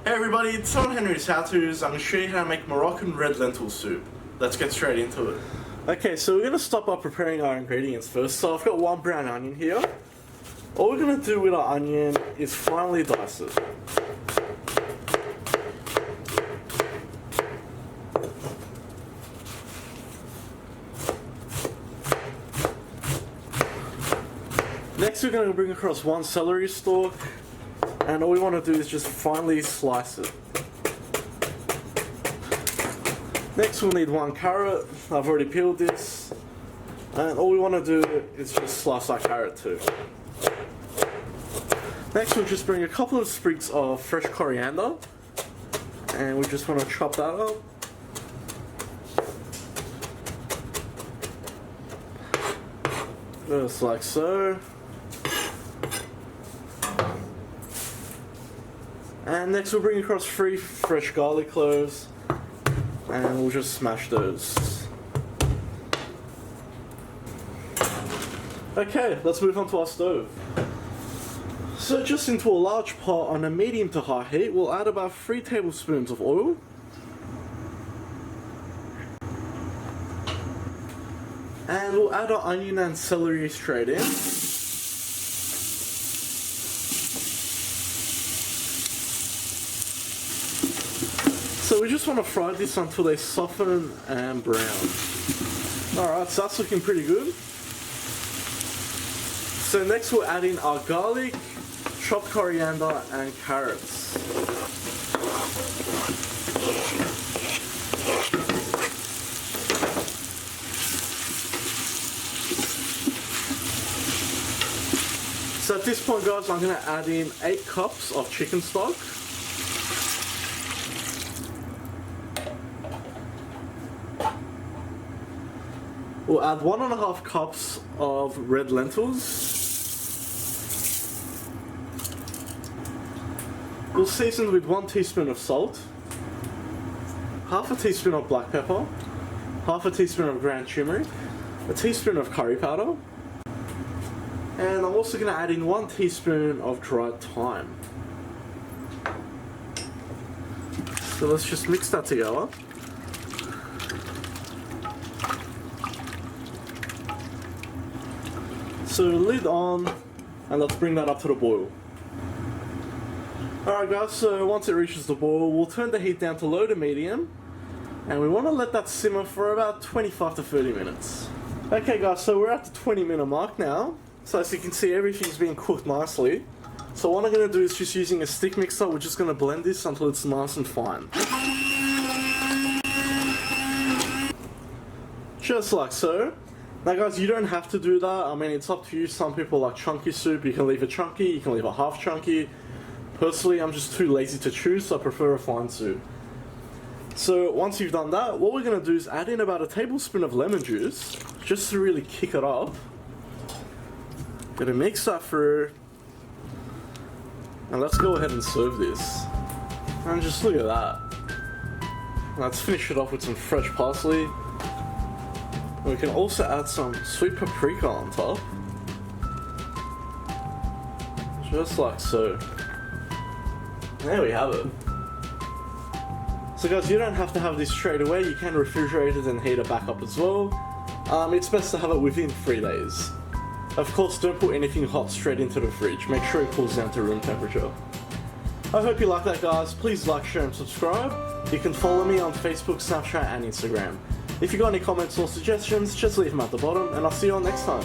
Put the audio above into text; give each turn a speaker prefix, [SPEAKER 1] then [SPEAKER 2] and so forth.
[SPEAKER 1] Hey everybody, it's Son Henry's How To's. I'm going to show you how to make Moroccan red lentil soup. Let's get straight into it. Okay, so we're going to start by preparing our ingredients first. So I've got one brown onion here. All we're going to do with our onion is finely dice it. Next we're going to bring across one celery stalk. And all we want to do is just finely slice it. Next we'll need one carrot. I've already peeled this. And all we want to do is just slice our carrot too. Next we'll just bring a couple of sprigs of fresh coriander. And we just want to chop that up. Just like so. And next we'll bring across 3 fresh garlic cloves and we'll just smash those. Okay, let's move on to our stove. So just into a large pot on a medium to high heat, we'll add about 3 tablespoons of oil. And we'll add our onion and celery straight in. So we just want to fry this until they soften and brown. Alright, so that's looking pretty good. So next we'll add in our garlic, chopped coriander and carrots. So at this point guys, I'm going to add in 8 cups of chicken stock. We'll add 1.5 cups of red lentils. We'll season with 1 teaspoon of salt, half a teaspoon of black pepper, half a teaspoon of ground turmeric, a teaspoon of curry powder, and I'm also going to add in 1 teaspoon of dried thyme. So let's just mix that together. So lid on, and let's bring that up to the boil. Alright guys, so once it reaches the boil, we'll turn the heat down to low to medium, and we want to let that simmer for about 25 to 30 minutes. Okay guys, so we're at the 20-minute mark now. So as you can see, everything's being cooked nicely. So what I'm going to do is just using a stick mixer, we're just going to blend this until it's nice and fine. Just like so. Now guys, you don't have to do that. I mean, it's up to you. Some people like chunky soup. You can leave it chunky, you can leave it half chunky. Personally, I'm just too lazy to choose, so I prefer a fine soup. So once you've done that, what we're going to do is add in about a tablespoon of lemon juice, just to really kick it up. Gonna mix that through. And let's go ahead and serve this. And just look at that. Let's finish it off with some fresh parsley. We can also add some sweet paprika on top. Just like so. There we have it. So guys, you don't have to have this straight away. You can refrigerate it and heat it back up as well. It's best to have it within 3 days. Of course, don't put anything hot straight into the fridge. Make sure it cools down to room temperature. I hope you like that guys. Please like, share and subscribe. You can follow me on Facebook, Snapchat and Instagram. If you got any comments or suggestions, just leave them at the bottom, and I'll see you all next time.